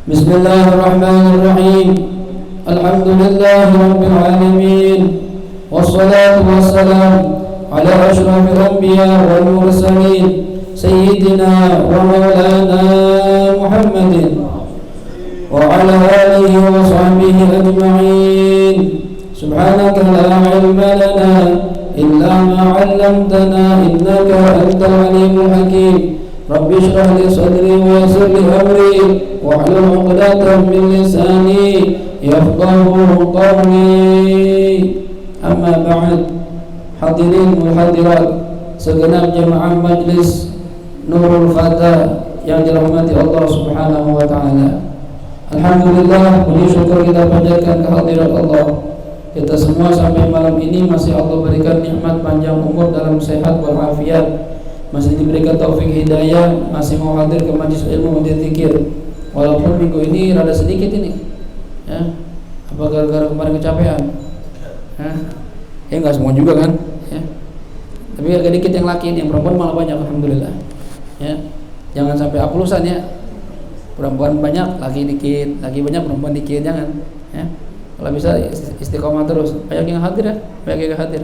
Bismillahirrahmanirrahim. Alhamdulillahi rabbil alamin. Wassalatu wassalam ala asyrafil anbiya wal mursalin sayyidina wa maulana Muhammadin wa ala alihi wa sahbihi ajma'in. Subhanaka la ilma lana illa ma 'allamtana innaka antal alimul hakim. Rabbi shrah li sadri wa yassir li amri wahlul 'uqdatam min lisani yafqahu qawli. Amma ba'd. Hadirin wal hadirat, segenap jemaah majlis Nurul Fata yang dirahmati Allah Subhanahu wa taala. Alhamdulillah, puji syukur kita panjatkan kehadirat Allah. Kita semua sampai malam ini masih Allah berikan nikmat panjang umur dalam sehat walafiat, masih diberikan taufik hidayah, masih mau hadir ke majlis ilmu dan zikir. Walaupun minggu ini rada sedikit ini, ya, apa gara-gara kemarin kecapean? Ya nggak semua juga kan, ya. Tapi agak dikit yang laki, yang perempuan malah banyak, alhamdulillah. Ya, jangan sampai aplusan ya. Perempuan banyak, laki dikit, laki banyak, perempuan dikit, jangan. Ya. Kalau bisa istiqomah terus. Banyak yang hadir ya, banyak yang hadir.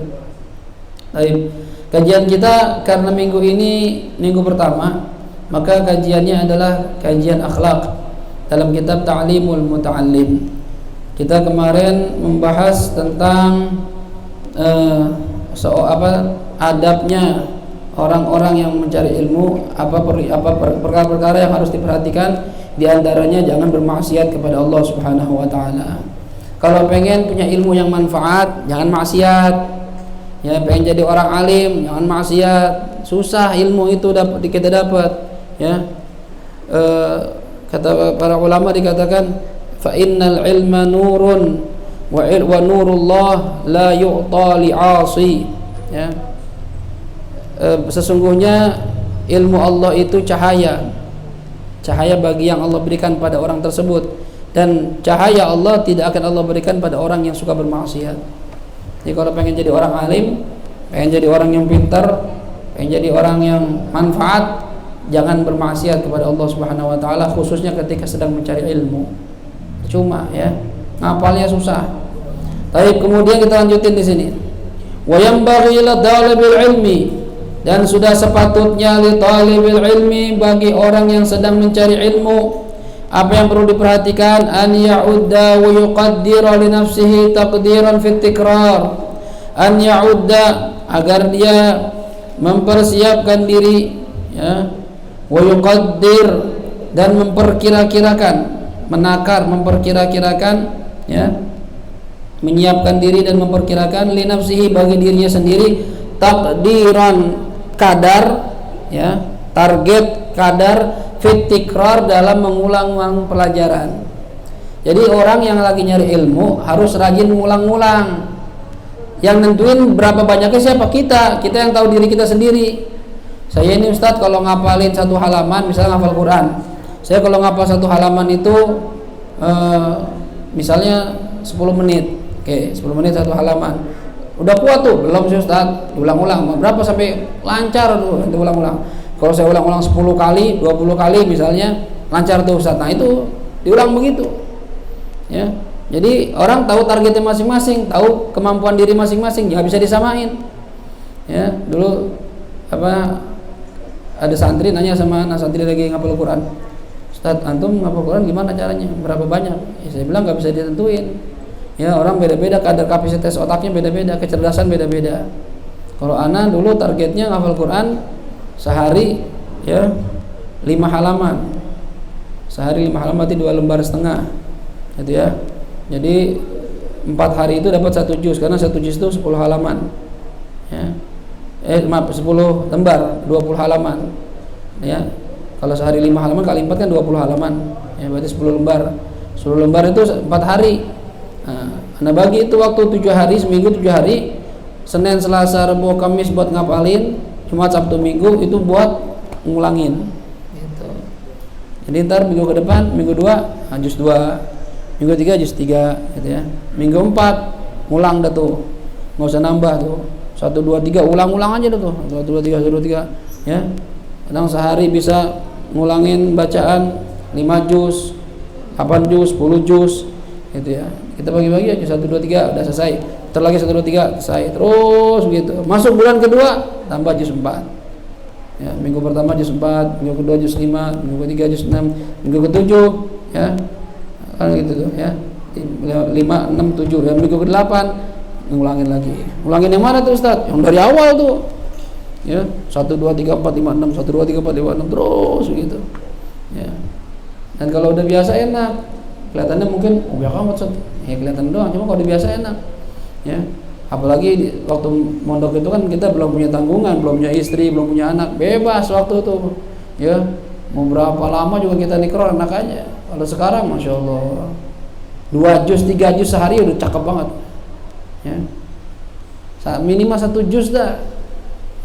Baik. Kajian kita karena minggu ini minggu pertama, maka kajiannya adalah kajian akhlak dalam kitab Ta'limul Muta'allim. Kita kemarin membahas tentang adabnya orang-orang yang mencari ilmu, apa perkara-perkara yang harus diperhatikan. Di antaranya jangan bermaksiat kepada Allah Subhanahu wa taala. Kalau pengen punya ilmu yang manfaat, jangan maksiat. Ya, pengen jadi orang alim, jangan maksiat. Susah ilmu itu kita dapat, ya. Kata para ulama dikatakan fa innal ilma nurun wa nurullah la yu'ta li'asi, ya. Sesungguhnya ilmu Allah itu cahaya bagi yang Allah berikan pada orang tersebut, dan cahaya Allah tidak akan Allah berikan pada orang yang suka bermaksiat. Jadi kalau pengen jadi orang alim, pengen jadi orang yang pintar, pengen jadi orang yang manfaat, jangan bermaksiat kepada Allah Subhanahu wa taala, khususnya ketika sedang mencari ilmu. Cuma ya, ngapalnya susah. Tapi kemudian kita lanjutin di sini. Wa yanbaghi ila talibil ilmi, dan sudah sepatutnya li talibil ilmi, bagi orang yang sedang mencari ilmu, apa yang perlu diperhatikan, an ya'udda wa yuqaddira li nafsihi taqdiran fit tikrar. An ya'udda, agar dia mempersiapkan diri, ya, wa yuqaddir, dan memperkira-kirakan, memperkira-kirakan, ya, menyiapkan diri dan memperkirakan li nafsihi, bagi dirinya sendiri, takdiran, kadar, ya, target, kadar, fit tikrar, dalam mengulang-ulang pelajaran. Jadi orang yang lagi nyari ilmu harus rajin mengulang-ulang. Yang nentuin berapa banyaknya siapa? Kita yang tahu diri kita sendiri. Saya ini Ustadz kalau ngapalin satu halaman, misalnya ngapal Quran, saya kalau ngapal satu halaman itu misalnya 10 menit. Oke, 10 menit satu halaman. Udah kuat tuh? Belum sih Ustaz. Ulang-ulang. Berapa sampai lancar tuh itu ulang-ulang. Kalau saya ulang-ulang 10 kali, 20 kali misalnya, lancar tuh Ustaz. Nah, itu diulang begitu. Ya. Jadi orang tahu targetnya masing-masing, tahu kemampuan diri masing-masing, nggak bisa disamain. Ya, dulu ada santri nanya sama santri lagi ngapal Quran. Ustaz, antum ngapal Quran gimana caranya? Berapa banyak? Ya, saya bilang nggak bisa ditentuin. Ya, orang beda-beda, kadar kapasitas otaknya beda-beda, kecerdasan beda-beda. Kalau ana dulu targetnya ngapal Quran sehari, ya, 5 halaman. Sehari 5 halaman berarti 2,5 lembar, gitu ya. Jadi 4 hari itu dapat 1 juz, karena 1 juz itu 10 halaman. Ya. 10 lembar, 20 halaman. Ya. Kalau sehari 5 halaman kali 4 kan 20 halaman. Ya, berarti 10 lembar. 10 lembar itu 4 hari. Nah, bagi itu waktu 7 hari, seminggu 7 hari, Senin, Selasa, Rabu, Kamis buat ngapalin, Jumat, Sabtu, Minggu itu buat ngulangin. Gitu. Jadi ntar minggu ke depan, minggu 2 juz 2, minggu 3 juz 3, gitu ya. Minggu 4 ngulang dah tuh, nggak usah nambah tuh. 1, 2, 3 ulang-ulang aja dah tuh. 1, 2, 3, 1, 2, 3, ya. Kadang sehari bisa ngulangin bacaan 5 juz, 8 juz, 10 juz gitu ya. Kita bagi-bagi aja 1 2 3 udah selesai. Ntar lagi 1 2 3 selesai. Terus begitu. Masuk bulan kedua tambah juz 4. Ya, minggu pertama juz 4, minggu kedua juz 5, minggu ketiga juz 6, minggu ke-7 ya. Kan gitu tuh ya. 5 6 7 ya, minggu ke-8 ngulangin lagi. Ngulangin yang mana tuh Ustaz? Yang dari awal tuh. Ya, 1 2 3 4 5 6, 1 2 3 4 5 6 terus gitu. Ya. Dan kalau udah biasa enak. Kelihatannya mungkin biasa amat Ustaz. Ya kelihatan doang, cuma kalau udah biasa enak. Ya. Apalagi waktu mondok itu kan kita belum punya tanggungan, belum punya istri, belum punya anak, bebas waktu itu. Ya, mau berapa lama juga kita nikro enak aja. Kalau sekarang Masya Allah 2 juz, 3 juz sehari udah cakep banget ya. Minimal 1 juz dah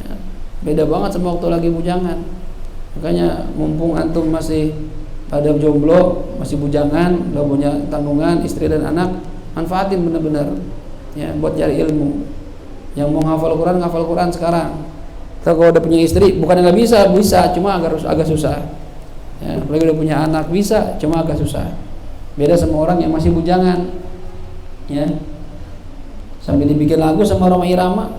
ya. Beda banget sama waktu lagi bujangan. Makanya mumpung antum masih pada jomblo, masih bujangan, gak punya tanggungan, istri dan anak, manfaatin bener-bener ya, buat cari ilmu. Yang mau hafal Quran sekarang. Kalau udah punya istri, bukan nggak bisa, cuma agak susah ya. Apalagi udah punya anak, bisa, cuma agak susah. Beda sama orang yang masih bujangan ya. Sambil dibikin lagu sama Roma Irama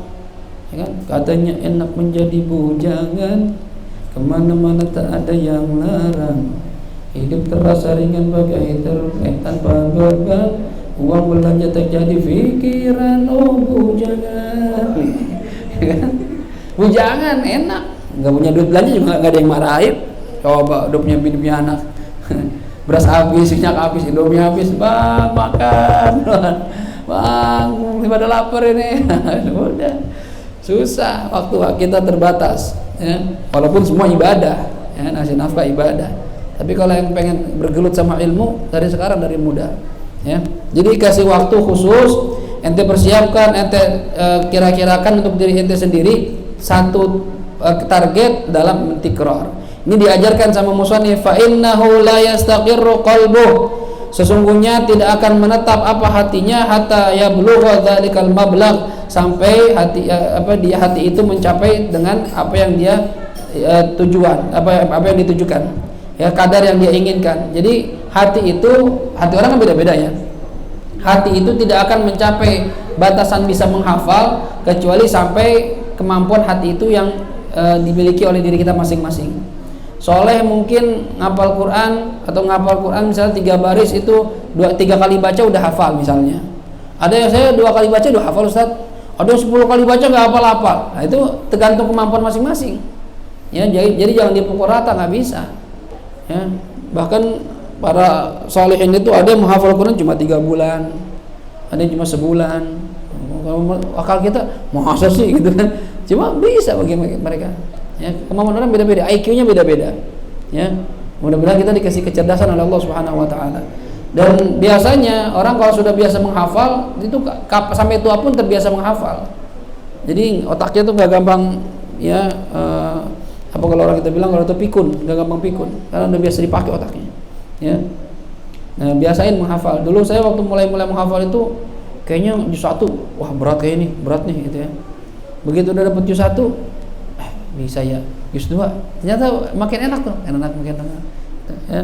ya kan? Katanya enak menjadi bujangan, kemana-mana tak ada yang larang, hidup terasa ringan bagai terbang tanpa beban, uang belanja terjadi pikiran, oh bujangan ya kan? Bujangan enak, nggak punya duit belanja juga nggak ada yang marahin. Coba udah punya bini punya anak beras habis, minyak habis, indomie habis, bang makan bang pada lapar ini udah susah, waktu kita terbatas ya. Walaupun semua ibadah ya, nasi nafkah ibadah, tapi kalau yang pengen bergelut sama ilmu dari sekarang, dari muda ya. Jadi kasih waktu khusus, ente persiapkan, ente kira-kirakan untuk diri ente sendiri satu target dalam mentikrar. Ini diajarkan sama musannif, fa innahu la yastaqirru qalbuh, sesungguhnya tidak akan menetap apa hatinya hatta yablugha dzalikal mablagh, sampai hati hati itu mencapai dengan apa yang dia tujuan, apa yang ditujukan ya, kadar yang dia inginkan. Jadi hati orang kan beda-beda ya. Hati itu tidak akan mencapai batasan bisa menghafal kecuali sampai kemampuan hati itu yang dimiliki oleh diri kita masing-masing. Soleh mungkin ngapal Quran misalnya 3 baris itu 3 kali baca udah hafal misalnya. Ada yang saya 2 kali baca udah hafal Ustaz. Ada yang 10 kali baca nggak hafal-hafal. Nah itu tergantung kemampuan masing-masing. Ya, jadi jangan dipukul rata, nggak bisa. Ya, bahkan para solehin itu ada yang menghafal Quran cuma 3 bulan, ada yang cuma sebulan. Akal kita masa sih gitu kan? Cuma bisa bagi mereka. Ya, kemampuan orang beda-beda, IQ-nya beda-beda. Ya, mudah-mudahan kita dikasih kecerdasan oleh Allah Subhanahu Wa Taala. Dan biasanya orang kalau sudah biasa menghafal itu sampai tua pun terbiasa menghafal. Jadi otaknya tuh gak gampang ya. Apa kalau orang kita bilang kalau itu pikun, gak gampang pikun, karena udah biasa dipakai otaknya. Ya, nah, biasain menghafal. Dulu saya waktu mulai menghafal itu kayaknya juz 1, wah berat kayak ini, berat nih gitu ya. Begitu udah dapet juz 1, bisa ya juz 2, ternyata makin enak tuh, makin enak ya.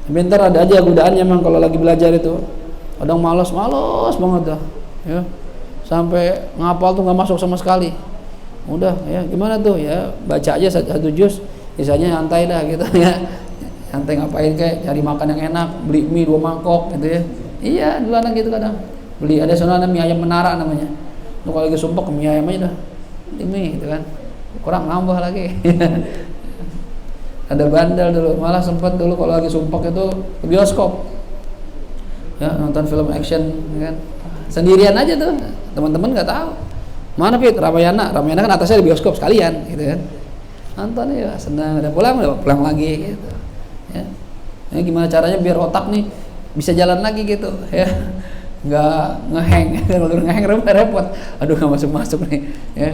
Bentar ada aja godaannya memang kalau lagi belajar itu. Kadang malas banget tuh ya. Sampai ngapal tuh nggak masuk sama sekali. Udah ya, gimana tuh ya, baca aja 1 juz, sisanya santai dah gitu ya. Santai ngapain kayak cari makan yang enak, beli mie 2 mangkok gitu ya. Iya, dulu anak gitu kadang. Beli ada sono mie ayam menara namanya. Lu kalau lagi sumpah ke mie ayam aja dah. Mie gitu kan. Kurang nambah lagi. Ada bandel dulu, malah sempat dulu kalau lagi sumpah itu ke bioskop. Ya, nonton film action kan. Sendirian aja tuh. Teman-teman enggak tahu. Mana Fit? Ramayana kan atasnya di bioskop sekalian gitu kan. Nonton ya, senang, udah pulang lagi gitu. Ya. Ini gimana caranya biar otak nih bisa jalan lagi gitu ya. Enggak ngehang. Kalau ngehang repot. Aduh enggak masuk nih ya.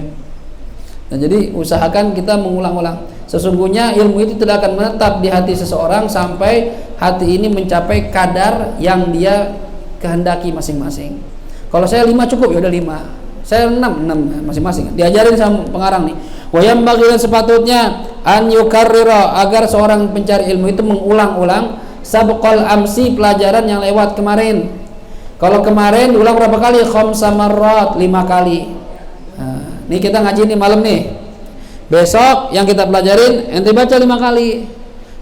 Nah, jadi usahakan kita mengulang-ulang. Sesungguhnya ilmu itu tidak akan menetap di hati seseorang sampai hati ini mencapai kadar yang dia kehendaki masing-masing. Kalau saya 5 cukup, ya udah 5. Saya 6 masing-masing. Diajarin sama pengarang nih. Wa yambaghi sepatutnya an yukarrira, agar seorang pencari ilmu itu mengulang-ulang sabqal amsi, pelajaran yang lewat kemarin. Kalau kemarin diulang berapa kali? Khamsa marrat, 5 kali. Nah, ini kita ngaji nih malam nih. Besok yang kita pelajarin ente baca 5 kali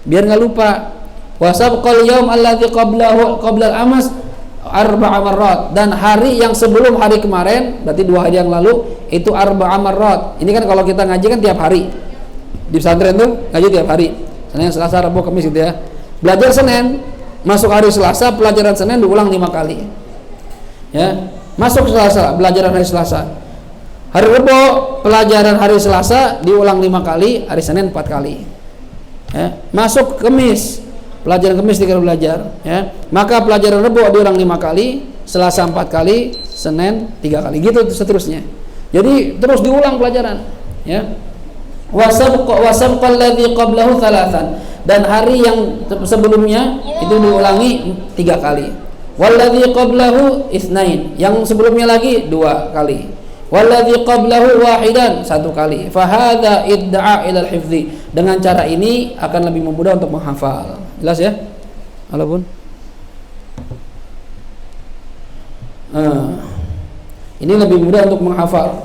biar nggak lupa. Wa sabqal yaum alladzi qabla al-amas 4 marrat, dan hari yang sebelum hari kemarin, berarti 2 hari yang lalu, itu 4 marrat. Ini kan kalau kita ngaji kan tiap hari. Di pesantren tuh ngaji tiap hari. Senin, Selasa, Rabu, Kamis gitu ya. Belajar Senin, masuk hari Selasa, pelajaran Senin diulang 5 kali. Ya, masuk Selasa, pelajaran hari Selasa. Hari Rabu, pelajaran hari Selasa diulang 5 kali, hari Senin 4 kali. Ya, masuk Kamis, pelajaran Kamis 3 kali belajar, ya. Maka pelajaran Rabu diulang 5 kali, Selasa 4 kali, Senin 3 kali, gitu seterusnya. Jadi terus diulang pelajaran, ya. Wasabqa alladzi qablahu 3, dan hari yang sebelumnya itu diulangi 3 kali. Walladzi qablahu 2, yang sebelumnya lagi 2 kali. Walladzi qablahu 1, 1 kali. Fahadha idda'a ila al-hifdzi. Dengan cara ini akan lebih mudah untuk menghafal. Jelas ya? Walaupun ini lebih mudah untuk menghafal.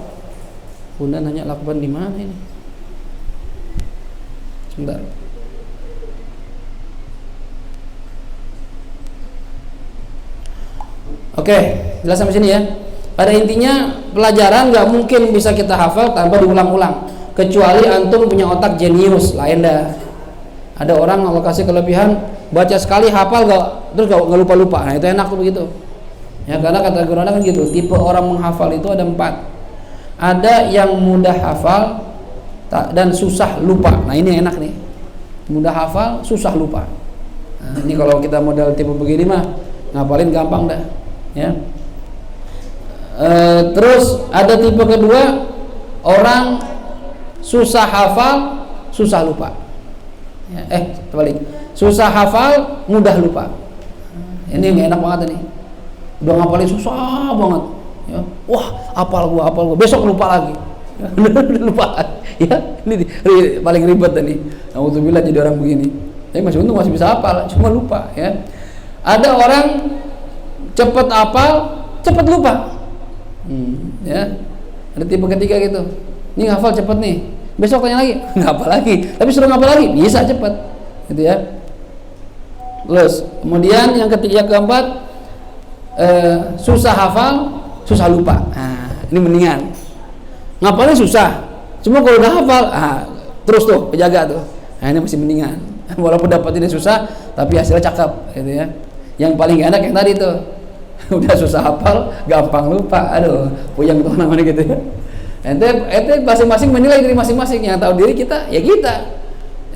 Bunda nanya lakban di mana ini? Sebentar. Oke, jelas sampai sini ya. Pada intinya pelajaran nggak mungkin bisa kita hafal tanpa diulang-ulang, kecuali antum punya otak jenius, lain dah. Ada orang Allah kasih kelebihan baca sekali hafal terus nggak lupa-lupa. Nah itu enak tuh begitu. Ya, karena kata Quran kan gitu. Tipe orang menghafal itu ada 4. Ada yang mudah hafal dan susah lupa. Nah ini enak nih, mudah hafal, susah lupa. Nah, ini kalau kita model tipe begini mah ngapalin gampang dah, ya. Terus ada tipe kedua, orang susah hafal, susah lupa. Ya, terbalik, susah hafal, mudah lupa. Ini nggak enak banget nih. Udah ngapalin susah banget. Ya. Wah, hafal gua, besok lupa lagi. Lupa. Ya, ini paling ribet nih. Alhamdulillah jadi orang begini. Tapi masih untung masih bisa hafal, cuma lupa ya. Ada orang cepet hafal, cepet lupa. Ya. Ada tipe ketiga gitu. Ini hafal cepet nih. Besok tanya lagi, ngapal lagi. Tapi suruh ngapal lagi, bisa cepet. Gitu ya. Terus, kemudian yang ketiga keempat, susah hafal, susah lupa. Nah, ini mendingan. Ngapalnya susah, cuma kalau udah hafal, terus tuh penjaga tuh. Nah ini masih mendingan. Walaupun dapetinnya susah, tapi hasilnya cakep, gitu ya. Yang paling enak yang tadi tuh, udah susah hafal, gampang lupa. Aduh, puyeng tuh namanya gitu ya. Ente masing-masing menilai diri masing-masing. Yang tahu diri kita, ya kita.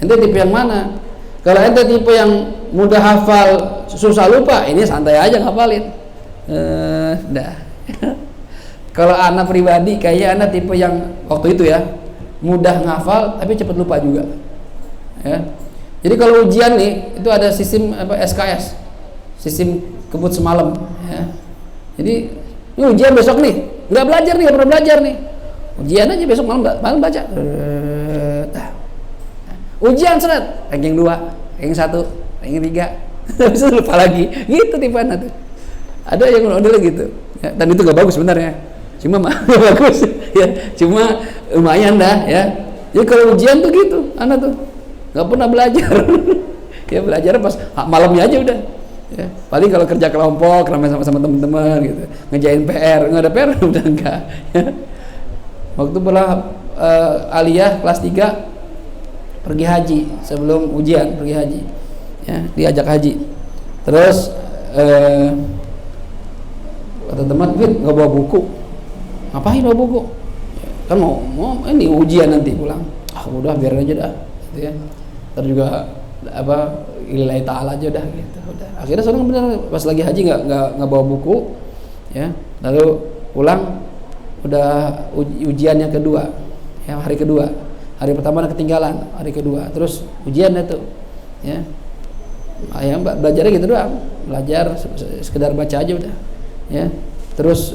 Ente tipe yang mana? Kalau ente tipe yang mudah hafal, susah lupa, ini santai aja ngapalin. Dah. Kalau anak pribadi kayak anak tipe yang waktu itu ya, mudah ngafal tapi cepat lupa juga. Ya. Jadi kalau ujian nih, itu ada sistem SKS, sistem kebut semalam. Ya. Jadi ini ujian besok nih, nggak belajar nih, nggak pernah belajar nih. Ujian aja besok malam baca. Ujian seret, ranking 2, ranking 1, ranking 3, bisa lupa lagi. Gitu tipe anak tuh. Ada yang model gitu. Ya, dan itu nggak bagus sebenarnya. Cuma bagus ya, cuma lumayan dah ya. Jadi kalau ujian tuh gitu, anak tuh nggak pernah belajar. Ya belajar pas malamnya aja udah. Ya, paling kalau kerja kelompok ramai sama teman-teman gitu, ngerjain PR, nggak ada PR udah enggak. Ya. Waktu pernah aliyah kelas 3 pergi haji sebelum ujian pergi haji, ya diajak haji. Terus kata teman, Fit nggak bawa buku. Ngapain bawa buku? Kan mau ini ujian nanti pulang. Udah biar aja dah, gitu ya. Ntar juga lillahi ta'ala aja dah gitu. Udah. Akhirnya sekarang benar pas lagi haji nggak bawa buku, ya. Lalu pulang udah ujian yang kedua, ya hari kedua. Hari pertama ketinggalan, hari kedua. Terus ujian itu, ya. Ya belajarnya gitu doang. Belajar sekedar baca aja udah, ya. Terus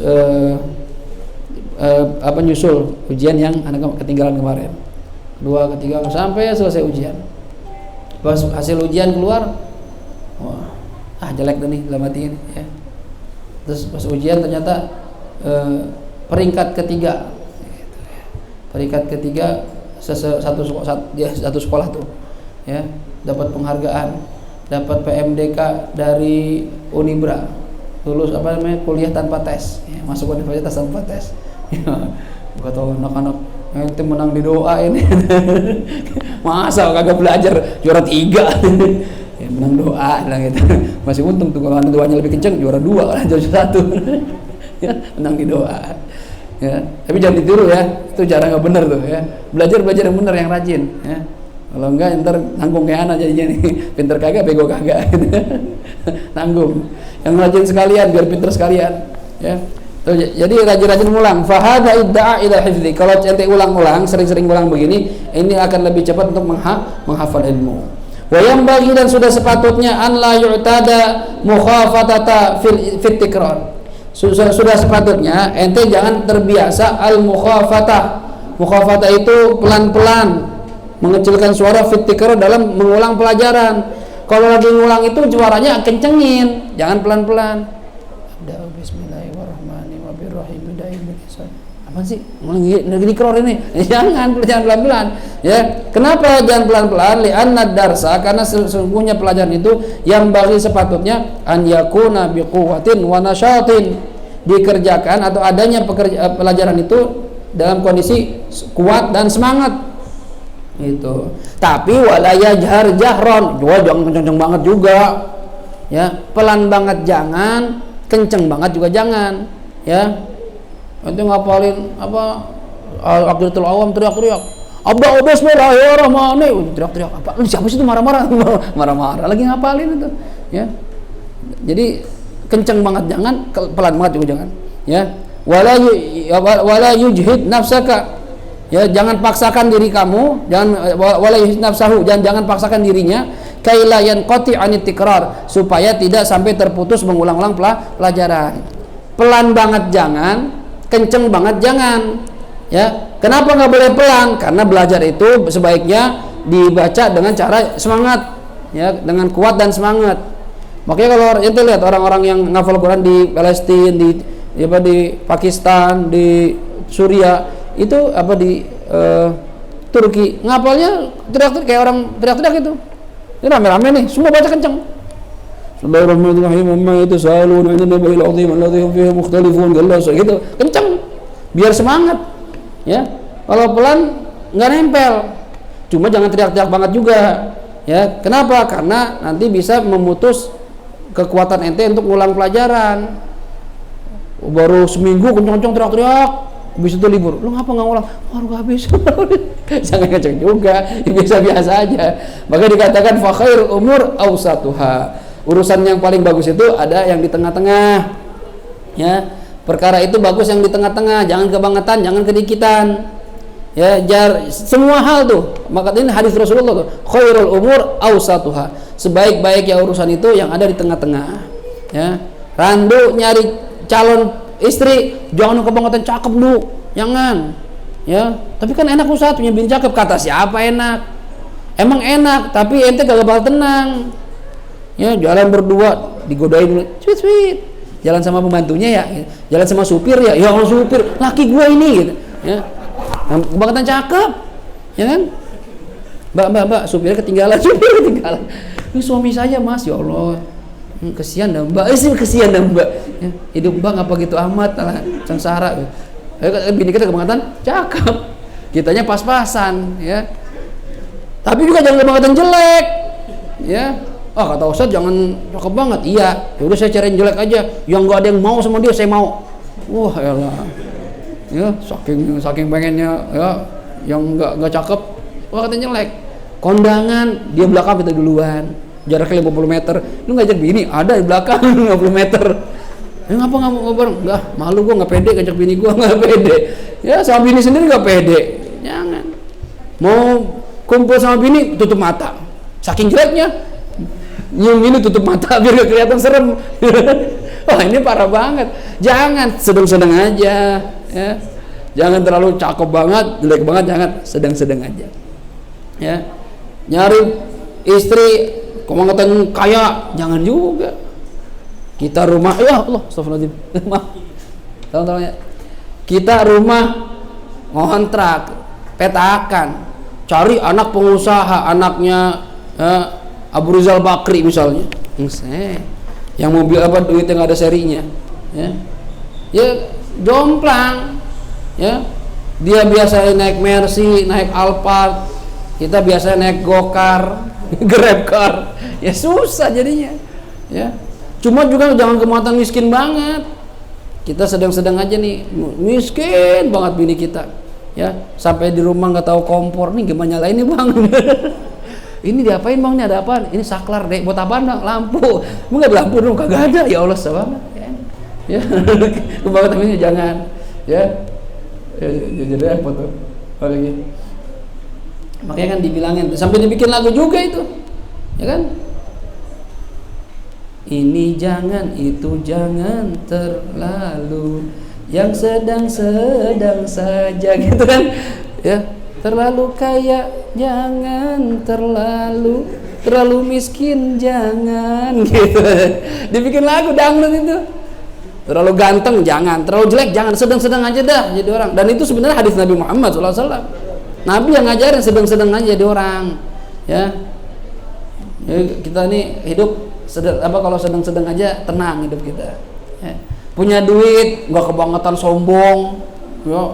nyusul ujian yang anak ketinggalan kemarin, kedua ketiga sampai selesai ujian. Pas hasil ujian keluar, jelek dah nih dalam hati ini ya. Terus pas ujian ternyata peringkat ketiga satu sekolah tuh ya, dapat penghargaan, dapat PMDK dari Unibra, lulus kuliah tanpa tes ya, masuk universitas tanpa tes ya. Gak tau anak-anak ente menang di doa ini masa kagak belajar juara 3 ya, menang doa lah gitu. Masih untung tuh kalau doanya lebih kenceng juara 2 kan, juara 1 ya, menang di doa ya. Tapi jangan ditiru ya, itu cara nggak bener tuh ya. Belajar yang bener, yang rajin ya. Kalau enggak ntar nanggung kayak anak jadinya nih, pinter kagak bego kagak gitu. Nanggung. Yang rajin sekalian biar pinter sekalian ya. Tuh, jadi rajin-rajin ulang. Fahada idda'a ila hifdzi. Kalau ente ulang-ulang, sering-sering ulang begini, ini akan lebih cepat untuk menghafal ilmu. Wa yang bagi dan sudah sepatutnya an la yu'tada mukhafatata fil tikrar. Sudah sepatutnya ente jangan terbiasa al mukhafatah. Mukhafatah itu pelan-pelan, mengecilkan suara fit tikrar dalam mengulang pelajaran. Kalau lagi ngulang itu suaranya kencengin, jangan pelan-pelan. Apa sih lagi dikror ini? Jangan pelan-pelan ya. Kenapa jangan pelan-pelan? Li'anna darsa, karena sesungguhnya pelajaran itu yang bagi sepatutnya an yakuna biquwwatin wa nasyatin, dikerjakan atau adanya pelajaran itu dalam kondisi kuat dan semangat itu. Tapi wala yajhar jahron, jangan kenceng banget juga ya, pelan banget jangan, kenceng banget juga jangan ya. Itu ngapalin apa Aqidul Awam teriak-teriak Abda bismillahirrahmanirrahim, teriak-teriak apa? Siapa sih itu marah-marah lagi ngapalin itu ya. Jadi kenceng banget jangan, pelan banget juga jangan ya. Wala yujhid nafsaka ya, jangan paksakan diri kamu, jangan wala yujhid nafsahu, jangan paksakan dirinya kaila yanqati anit tikrar, supaya tidak sampai terputus mengulang-ulang pelajaran. Pelan banget jangan, kenceng banget jangan ya. Kenapa nggak boleh pelan? Karena belajar itu sebaiknya dibaca dengan cara semangat ya, dengan kuat dan semangat. Makanya kalau ente lihat orang-orang yang ngafal Quran di Palestina, di Pakistan, di Suriah, itu di Turki, ngapalnya teriak-teriak kayak orang teriak-teriak itu. Ini rame-rame nih, semua baca kenceng. Bismillahirrahmanirrahim. Amma yatasalun 'anil nabiyil 'azim alladzi hum fihi mukhtalifun. Gitu. Kenceng. Biar semangat. Ya. Kalau pelan enggak nempel. Cuma jangan teriak-teriak banget juga. Ya. Kenapa? Karena nanti bisa memutus kekuatan ente untuk ngulang pelajaran. Baru seminggu kenceng-kenceng teriak-teriak, habis itu libur. Lu ngapa enggak ngulang? Baru habis. Jangan kenceng juga. Biasa-biasa aja. Maka dikatakan fa khairul umur awsatuha. Urusan yang paling bagus itu ada yang di tengah-tengah ya. Perkara itu bagus yang di tengah-tengah, jangan kebangetan, jangan kedikitan ya. Semua hal tuh, maka ini hadis Rasulullah tuh, khairul umur awsatuha, sebaik-baik ya urusan itu yang ada di tengah-tengah ya. Randu nyari calon istri, jangan kebangetan cakep lu, jangan ya. Tapi kan enak Ustaz punya bini cakep, kata siapa enak? Emang enak, tapi ente gak bakal tenang ya. Jalan berdua digodain dulu, sweet, jalan sama pembantunya ya, jalan sama supir ya Allah supir, laki gua ini gitu ya, kebangetan cakep ya kan. Mbak supirnya ketinggalan, ini suami saya Mas, ya Allah kesian dah Mbak, kesian dah Mbak ya, hidup Mbak ngapa gitu amat lah, sengsara gitu. Bini kita kebangetan cakep, kitanya pas-pasan ya. Tapi juga jangan kebangetan jelek ya. Kata Ustaz jangan cakep banget. Iya, ya udah saya cariin jelek aja. Yang nggak ada yang mau sama dia saya mau. Wah, elah. Ya, saking pengennya ya, yang nggak cakep, katanya jelek. Kondangan, dia belakang kita duluan. Jaraknya 50 meter. Lu ngajak bini, ada di belakang 50 meter. Ngapa nggak mau bareng? Enggak, malu gua nggak pede ngajak bini gua, nggak pede. Ya, sama bini sendiri nggak pede. Jangan. Mau kumpul sama bini tutup mata. Saking jeleknya. Nyium ini tutup mata biar gak kelihatan serem. Wah ini parah banget. Jangan, sedang-sedang aja ya. Jangan terlalu cakep banget, jelek banget, jangan, sedang-sedang aja ya. Nyari istri kebangetan kaya, jangan juga Kita rumah, ya Allah, astagfirullahaladzim. Maaf. Tolong ya. Kita rumah ngontrak, petakan, cari anak pengusaha, anaknya Abu Rizal Bakri misalnya. Yang mobil apa duit yang ada serinya. Ya jomplang. Ya. Dia biasa naik Mercy, naik Alphard. Kita biasa naik Gokar, Grab car. Ya susah jadinya. Ya. Cuma juga jangan kematan miskin banget. Kita sedang-sedang aja nih, miskin banget bini kita. Ya, sampai di rumah nggak tahu kompor nih, gimana nyalain nih bang? Ini diapain bang? Ini ada apaan? Ini saklar deh, buat apaan bang? Lampu. Enggak ada lampu dong, kagak ada. Ya Allah, sabar. Ya, kebangetan ini jangan. Ya, jadi apa tuh? Lagi. Makanya kan dibilangin, sampai dibikin lagu juga itu, ya kan? Ini jangan, itu jangan terlalu, yang sedang-sedang saja gitu kan, ya. Terlalu kaya jangan, terlalu miskin jangan gitu. Dibikin lagu dangdut itu. Terlalu ganteng jangan, terlalu jelek jangan, sedang-sedang aja dah jadi orang. Dan itu sebenarnya hadis Nabi Muhammad SAW. Nabi yang ngajarin sedang-sedang aja jadi orang, ya. Kita nih hidup kalau sedang-sedang aja tenang hidup kita. Ya. Punya duit nggak kebangetan sombong, ya.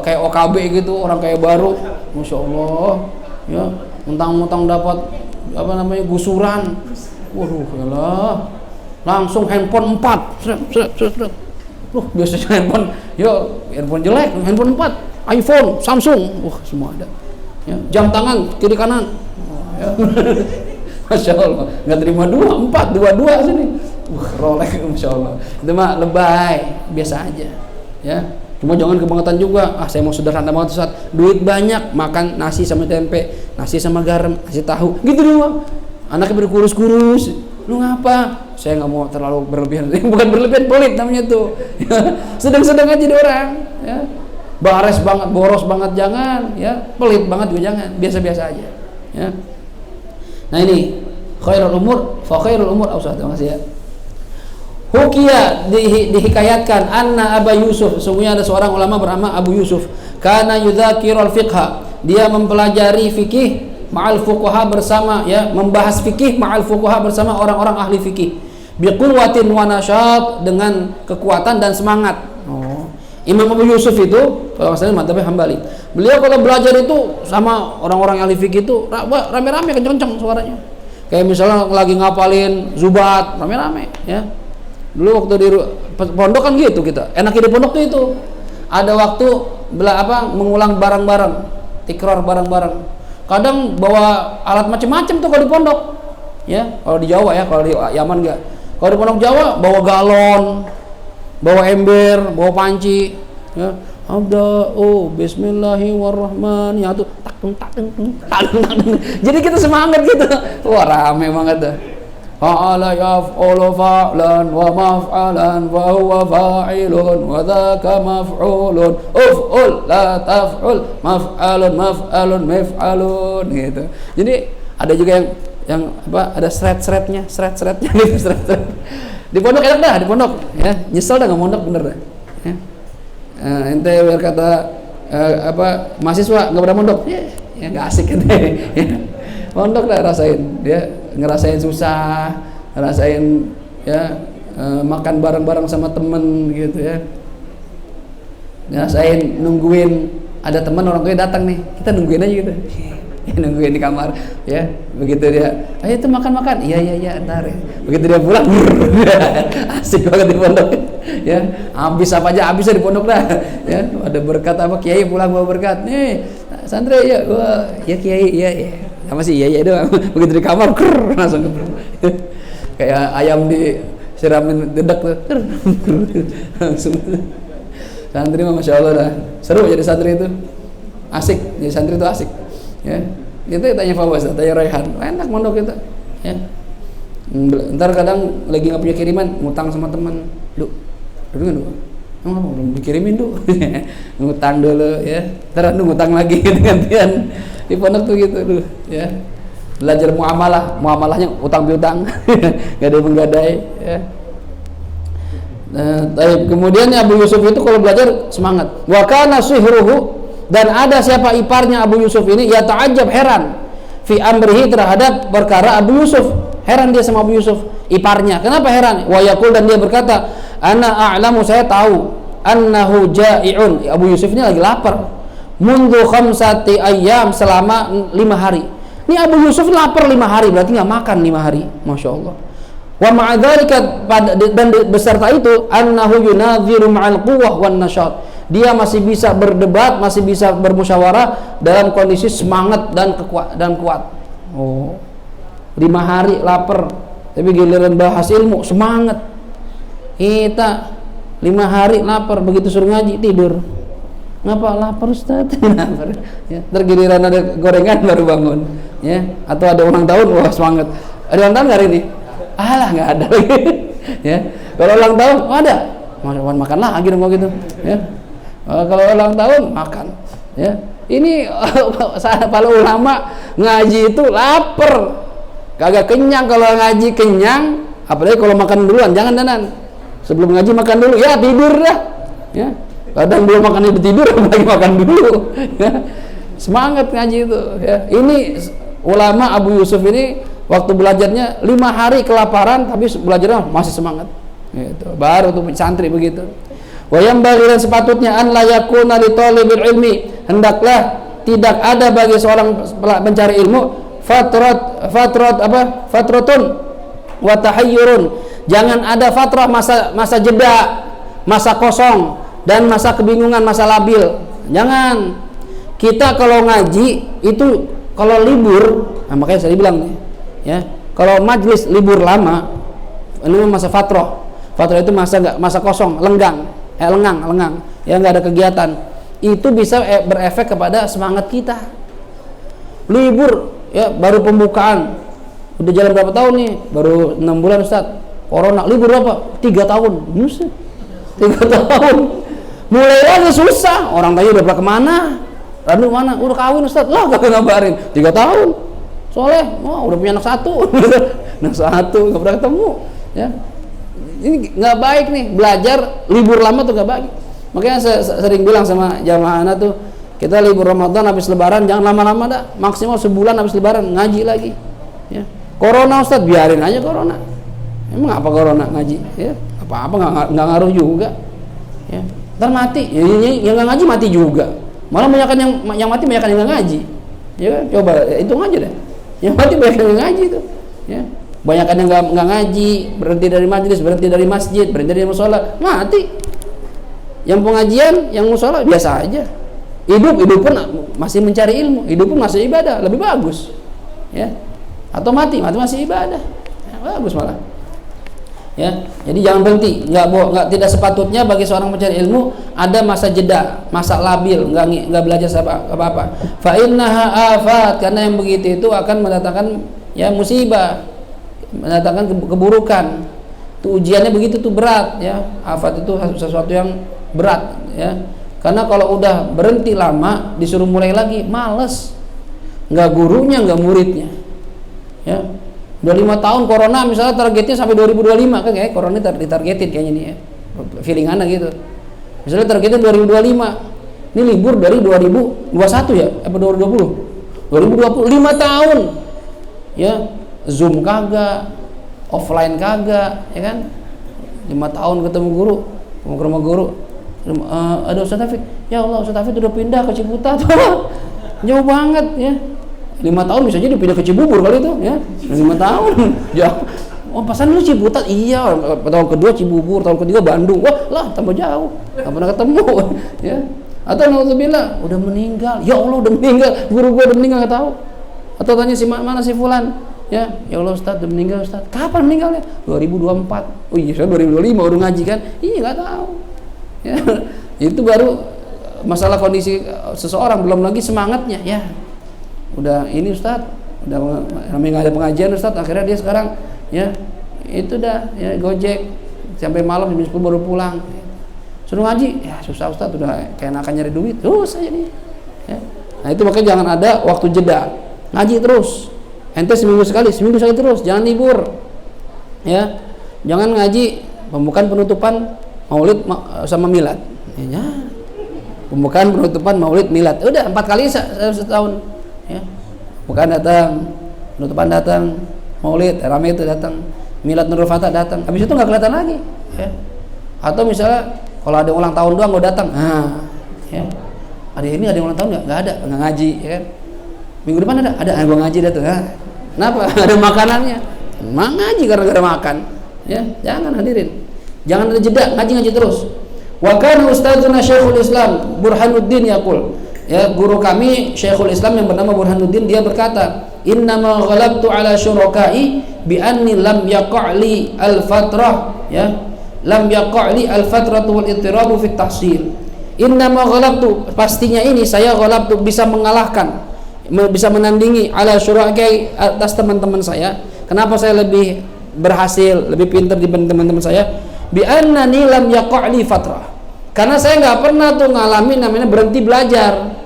Kayak OKB gitu, orang kayak baru, masya Allah, ya. Mentang-mentang dapat gusuran, waduh, yalah. Langsung handphone 4, biasanya handphone jelek, handphone 4, iPhone, Samsung, semua ada. Ya. Jam tangan kiri kanan, ya. Masya Allah, nggak terima 2, 4, 2 sini. Rolex, masya Allah. Itu mah lebay, biasa aja. Ya, cuma jangan kebangetan juga. Saya mau sederhana banget Ustaz. Duit banyak, makan nasi sama tempe, nasi sama garam, nasi tahu, gitu doang. Anaknya berkurus-kurus. Lu ngapa? Saya nggak mau terlalu berlebihan. Bukan berlebihan, pelit namanya tuh. Sedang-sedang aja di orang. Ya. Bares banget, boros banget jangan. Ya, pelit banget juga jangan. Biasa-biasa aja. Ya. Nah ini khairul umur fa khairul umur ausat. Terima kasih ya. Hukiya dihikayatkan anna Abu Yusuf, sesungguhnya ada seorang ulama bernama Abu Yusuf, kana yudzakirul fiqha, dia mempelajari fikih ma'al fuqaha bersama, ya, membahas fikih ma'al fuqaha bersama orang-orang ahli fikih, biquwwatin wa nasyat, dengan kekuatan dan semangat. Imam Abu Yusuf itu maksudnya madzhab Hambali. Beliau kalau belajar itu sama orang-orang ahli fikih itu rame-rame, kenceng-kenceng suaranya. Kayak misalnya lagi ngapalin Zubat, rame-rame, ya. Dulu waktu di pondok kan gitu kita. Enaknya di pondok tuh itu. Ada waktu mengulang barang-barang, tikrar barang-barang. Kadang bawa alat macam-macam tuh kalau di pondok. Ya, kalau di Jawa ya, kalau di Yaman enggak. Kalau di pondok Jawa bawa galon, bawa ember, bawa panci, ya. Bismillahirrahmanirrahim. Jadi kita semangat gitu. Wah, rame banget dah. Fa'ala yaf'ulu fa'lan wa maf'alan wa huwa fa'ilun wa dzaka maf'ulun uf'ul la taf'ul maf'alun maf'alun gitu. Jadi ada juga yang ada seret-seretnya gitu, seret-seret. Di pondok enak dah, di pondok ya. Nyesel dah enggak mondok bener dah. Ya. Ente berkata mahasiswa enggak pernah mondok. Ya enggak asik ente. Ya. Mondok dah, rasain dia ngerasain susah, ngerasain ya makan bareng-bareng sama temen gitu ya, ngerasain nungguin ada teman orang tua datang nih, kita nungguin aja gitu. Nungguin di kamar ya, begitu dia ayo itu makan iya ntar ya. Begitu dia pulang asik banget di pondok ya, habis apa aja habisnya di pondok dah ya. Ada berkat apa, kiai pulang bawa berkat nih santri ya, wah ya kiai ya masih iya doang. Begitu di kamar langsung kayak ayam disiramin dedak tuh langsung. Santri mah masya Allah dah seru jadi santri itu, asik jadi santri itu asik ya. Itu tanya Fawaz, tanya Raihan, enak mondok itu ya. Ntar kadang lagi nggak punya kiriman ngutang sama teman, belum dikirimin ngutang dulu ya, ntar ngutang lagi gantian di pondok tuh gitu dulu ya. Belajar muamalahnya utang piutang, gak ada menggadai ya. Kemudian Abu Yusuf itu kalau belajar semangat. Wa kana sihruhu, dan ada siapa iparnya Abu Yusuf ini, ya ta'ajab, heran, fi amrihi, terhadap perkara Abu Yusuf. Heran dia sama Abu Yusuf, iparnya. Kenapa heran? Wa yaqul, dan dia berkata, ana a'lamu, saya tahu, annahu ja'i'un, Abu Yusuf ini lagi lapar. Mundu khamsati ayyam, selama 5 hari. Ini Abu Yusuf lapar 5 hari, berarti nggak makan 5 hari. Masya Allah. Wa ma'adzalika, dan beserta itu, annahu yunadhiru ma'al quwwah wan nasyat, dia masih bisa berdebat, masih bisa bermusyawarah dalam kondisi semangat dan kuat. Oh, 5 hari lapar, tapi giliran bahas ilmu semangat. Kita 5 hari lapar, begitu suruh ngaji tidur. Ngapa lapar Ustaz? Lapar. Ya, tergiliran ada gorengan baru bangun, ya. Atau ada ulang tahun, wah semangat. Ada ulang tahun hari ini? Alah, nggak ada lagi. Ya. Kalau ulang tahun, oh, ada. Makan lagi dong gitu, ya. Kalau ulang tahun makan, ya. Ini para ulama ngaji itu lapar, kagak kenyang. Kalau ngaji kenyang, apalagi kalau makan duluan, jangan danan. Sebelum ngaji makan dulu, ya tidur dah, ya. Kadang belum makan itu tidur, lagi makan dulu, ya. Semangat ngaji itu, ya. Ini ulama Abu Yusuf ini waktu belajarnya 5 hari kelaparan, tapi belajarnya masih semangat, gitu. Baru tuh santri begitu. Wa yanbaghi, dan sepatutnya, an la yakuna li talibil ilmi, hendaklah tidak ada bagi seorang pencari ilmu fatratun wa tahayyurun, jangan ada fatrah, masa jeda, masa kosong, dan masa kebingungan, masa labil. Jangan. Kita kalau ngaji itu kalau libur, nah makanya saya bilang nih, ya, kalau majlis libur lama, ini masa fatrah. Fatrah itu masa kosong, lengang, ya, nggak ada kegiatan. Itu bisa berefek kepada semangat kita. Libur, ya, baru pembukaan, udah jalan berapa tahun nih? Baru 6 bulan Ustaz. Corona, libur berapa? 3 tahun. Buset, 3 tahun. Mulai lagi susah. Orang tanya udah kemana? Lalu mana? Udah kawin Ustaz. Lah, gak ngabarin. 3 tahun. Soalnya, wah, udah punya anak 1. Anak 1 nggak pernah ketemu, ya. Ini nggak baik nih, belajar libur lama tuh nggak baik. Makanya saya sering bilang sama jamaah anak tuh, kita libur Ramadan habis lebaran jangan lama-lama dah, maksimal sebulan habis lebaran ngaji lagi, ya. Corona Ustaz, biarin aja corona. Emang apa corona ngaji, ya? Apa-apa nggak ngaruh juga, ya. Ntar mati, ya, yang nggak ngaji mati juga. Malah banyakan yang mati banyakan yang nggak ngaji, ya. Coba hitung aja deh, yang mati banyakan yang ngaji tuh, ya. Banyakan yang nggak ngaji, berhenti dari majelis, berhenti dari masjid, berhenti dari musola, mati. Yang pengajian, yang musola biasa aja. Hidup pun masih mencari ilmu, hidup pun masih ibadah, lebih bagus, ya. Atau mati masih ibadah, ya, bagus malah, ya. Jadi jangan berhenti, nggak tidak sepatutnya bagi seorang mencari ilmu ada masa jeda, masa labil, nggak belajar apa-apa. Fa innaha afat, karena yang begitu itu akan mendatangkan, ya, musibah, mendatangkan keburukan. Tuh ujiannya begitu tuh berat, ya. Afat itu sesuatu yang berat, ya. Karena kalau udah berhenti lama, disuruh mulai lagi, males. Nggak gurunya, nggak muridnya, ya. Udah 5 tahun corona, misalnya targetnya sampai 2025, kan kayak corona ditargetin kayaknya nih, ya. Feeling anak gitu. Misalnya targetnya 2025. Ini libur dari 2021 ya, apa 2020? 2020, 5 tahun. Ya, Zoom kagak, offline kagak, ya kan? 5 tahun ketemu guru, mau ke rumah guru. Ada Ustaz Taufik, ya Allah Ustaz Taufik udah pindah ke Ciputat. Jauh banget, ya. 5 tahun bisa jadi pindah ke Cibubur kali itu, ya. 5 tahun. Jauh. Oh, pasan lu Ciputat, iya. Tahun kedua Cibubur, tahun ketiga Bandung. Wah, lah tambah jauh. Gak pernah ketemu, ya. Atau naudzubillah udah meninggal. Ya Allah udah meninggal, guru gua udah meninggal, gak tahu. Atau tanya si mana si fulan. Ya Allah Ustaz udah meninggal Ustaz. Kapan meninggalnya? 2024. Oh iya, saya 2025 udah ngaji kan? Iya, nggak tahu. Ya, itu baru masalah kondisi seseorang, belum lagi semangatnya, ya. Udah ini Ustaz, udah namanya nggak ada pengajian Ustaz, akhirnya dia sekarang, ya, itu dah, ya, Gojek sampai malam jam 10 baru pulang. Suruh ngaji, ya susah Ustaz, udah kayak akan nyari duit, terus aja nih. Ya. Nah itu makanya jangan ada waktu jeda, ngaji terus. Ente seminggu sekali terus, jangan libur, ya. Jangan ngaji pembukaan penutupan Maulid sama milad. Ya, pembukaan, penutupan, maulid, milad. Udah 4 kali setahun. Ya. Pembukaan datang, penutupan datang, maulid, rame itu datang, milad Nurul Fatah datang. Habis itu nggak kelihatan lagi. Ya. Atau misalnya kalau ada ulang tahun doang gue datang. Nah, ya. Ada ini ada ulang tahun nggak ada, nggak ngaji. Ya. Minggu depan ada, gue ngaji dah tuh. Nah, kenapa? Ada makanannya. Ngaji gara-gara makan. Ya, jangan hadirin. Jangan ada jeda, ngaji terus. Wa kana ustadzuna Syekhul Islam Burhanuddin yaqul. Ya, guru kami Syekhul Islam yang bernama Burhanuddin dia berkata, "Innama ghalabtu ala syurakai bi anni lam yaqa'li al-fatrah." Ya. Lam yaqa'li al-fatratu wal ittirabu fi tahsil. Innama ghalabtu, pastinya ini saya ghalabtu bisa mengalahkan, bisa menandingi ala syurakai atas teman-teman saya. Kenapa saya lebih berhasil, lebih pintar dibanding teman-teman saya? Bi annani lam yaqa'li fatrah. Karena saya nggak pernah tuh ngalamin namanya berhenti belajar.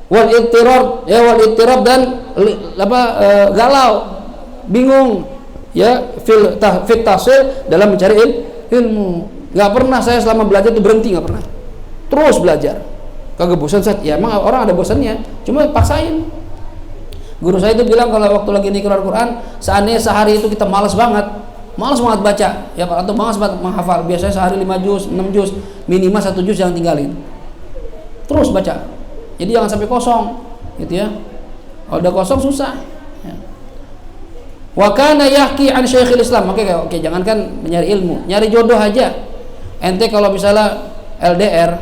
Wal ittirab, ya wal ittirab dan galau, bingung, ya fil tahsil dalam mencari ilmu. Nggak pernah saya selama belajar itu berhenti, nggak pernah. Terus belajar. Kagak bosan Ustaz. Ya emang orang ada bosannya, cuma paksain. Guru saya itu bilang kalau waktu lagi nikah Al-Quran, seandainya sehari itu kita malas banget baca, ya atau malas banget menghafal, biasanya sehari 5 juz, 6 juz, minimal 1 juz jangan tinggalin. Terus baca. Jadi jangan sampai kosong, gitu ya. Kalau udah kosong susah. Ya. Wa kana yahki an Syekhul Islam. Oke, jangankan mencari ilmu, nyari jodoh aja. Ente kalau misalnya LDR,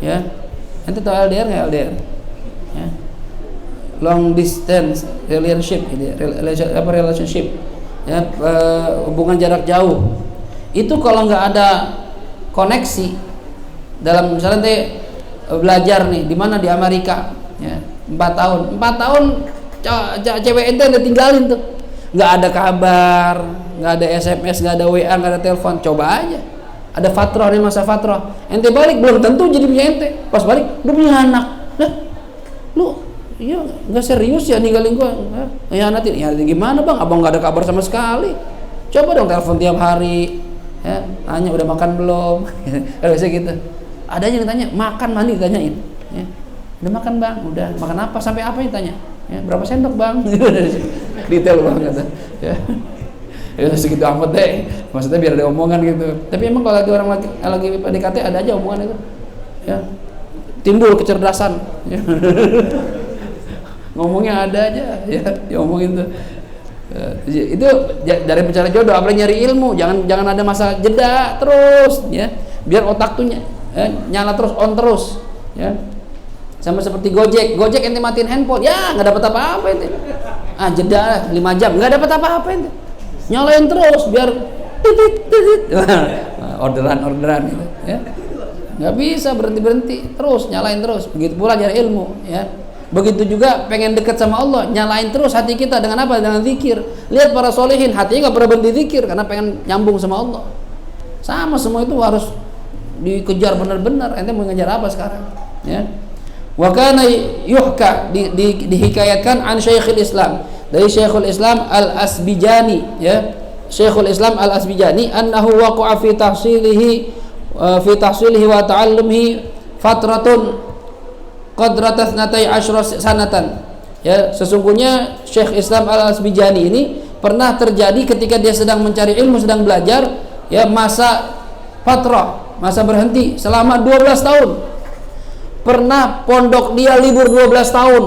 ya. Ente tahu LDR nggak LDR? Ya. Long distance relationship, relationship. Ya, hubungan jarak jauh itu kalau nggak ada koneksi dalam misalnya belajar nih di mana di Amerika ya 4 tahun cewek ente udah tinggalin tuh, nggak ada kabar, nggak ada SMS, nggak ada WA, nggak ada telepon. Coba aja ada fatrah, nih masa fatrah, ente balik belum tentu jadi punya ente, pas balik udah punya anak. Nah lu iya nggak serius ya ninggalin gua ya nanti ya gimana bang, abang nggak ada kabar sama sekali. Coba dong telepon tiap hari ya, tanya udah makan belum. Biasa gitu, ada aja yang tanya makan mandi ditanyain ya. Udah makan bang, udah makan apa, sampai apa yang tanya ya, berapa sendok bang. Detail banget ya. Ya segitu amat deh, maksudnya biar ada omongan gitu. Tapi emang kalau lagi orang lagi PDKT ada aja omongan itu ya, timbul kecerdasan ya. Ngomongnya ada aja ya omongin tuh. Itu dari bicara jodoh, apalagi nyari ilmu, jangan ada masa jeda terus ya, biar otak tuh nyala terus, on terus ya. Sama seperti Gojek ente matiin handphone ya nggak dapat apa-apa ente. Jeda 5 jam nggak dapat apa-apa ente, nyalain terus biar titit orderan gitu ya. Nggak bisa berhenti terus, nyalain terus. Begitu pula nyari ilmu ya. Begitu juga pengen dekat sama Allah, nyalain terus hati kita dengan apa? Dengan zikir. Lihat para solehin, hatinya nggak pernah berhenti zikir karena pengen nyambung sama Allah. Sama semua itu harus dikejar benar-benar. Ente mau ngejar apa sekarang? Ya. Wa kana yuhka dihikayatkan an Syekhul Islam, dari Syekhul Islam Al-Asbijani ya. Syekhul Islam Al-Asbijani annahu waqa'a fi tahsilihi wa ta'allumihi fatratun qadratat natai asyra sanatan ya. Sesungguhnya Syekh Islam Al-Asbijani ini pernah terjadi ketika dia sedang mencari ilmu, sedang belajar ya, masa fatrah, masa berhenti selama 12 tahun. Pernah pondok dia libur 12 tahun,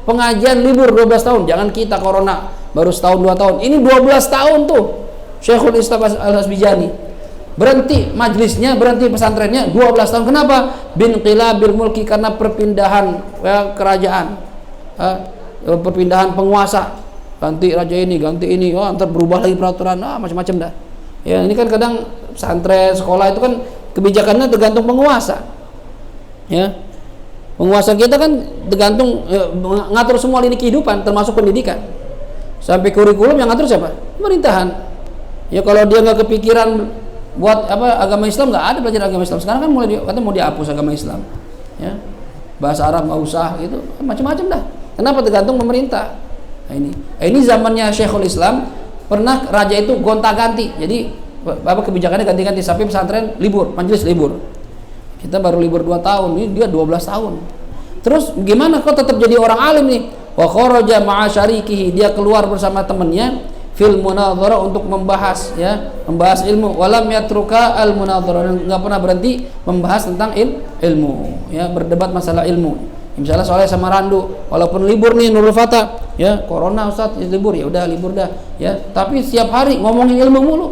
pengajian libur 12 tahun. Jangan kita corona baru setahun 2 tahun, ini 12 tahun tuh Syekhul Islam Al-Asbijani. Berhenti majlisnya, berhenti pesantrennya 12 tahun. Kenapa? Bin qilabil mulki, karena perpindahan ya, kerajaan, perpindahan penguasa, ganti raja ini, ganti ini, antar berubah lagi peraturan, macam-macam dah. Ya ini kan kadang pesantren, sekolah itu kan kebijakannya tergantung penguasa. Ya, penguasa kita kan tergantung ngatur semua lini kehidupan, termasuk pendidikan, sampai kurikulum yang ngatur siapa? Pemerintahan. Ya kalau dia nggak kepikiran buat apa agama Islam, nggak ada belajar agama Islam. Sekarang kan katanya mau dihapus agama Islam ya, bahasa Arab nggak usah gitu, macam-macam dah. Kenapa? Tergantung pemerintah. Nah, ini zamannya Syekhul Islam, pernah raja itu gonta-ganti, jadi kebijakannya ganti-ganti sampai pesantren libur, majelis libur. Kita baru libur 2 tahun, ini dia 12 tahun. Terus gimana kok tetap jadi orang alim nih? Wa kharaja ma'a syarikihi, dia keluar bersama temannya fil munadhara untuk membahas membahas ilmu, walam yatruka al munadhara, enggak pernah berhenti membahas tentang ilmu, berdebat masalah ilmu. Misalnya Soleh sama Randu, walaupun libur nih Nurul Fatah, corona Ustaz, libur, ya udah libur dah, tapi setiap hari ngomongin ilmu mulu.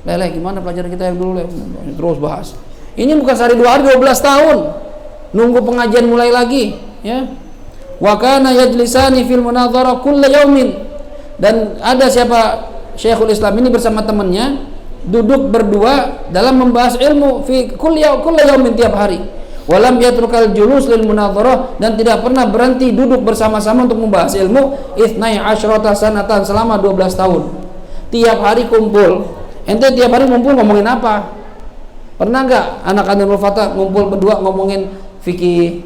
Leleh, gimana pelajaran kita yang dulu, terus bahas. Ini bukan sehari 2 hari, 12 tahun. Nunggu pengajian mulai lagi, Wa kana yajlisani fil munadhara kulla yaumin. Dan ada siapa Syekhul Islam ini bersama temannya duduk berdua dalam membahas ilmu fi kulla yaumin, tiap hari. Walam yatrukal julus lil munadharah, dan tidak pernah berhenti duduk bersama-sama untuk membahas ilmu 12 sanatan, selama 12 tahun. Tiap hari kumpul. Ente tiap hari ngumpul ngomongin apa? Pernah enggak anak-anak Nurul Fatah ngumpul berdua ngomongin fikih?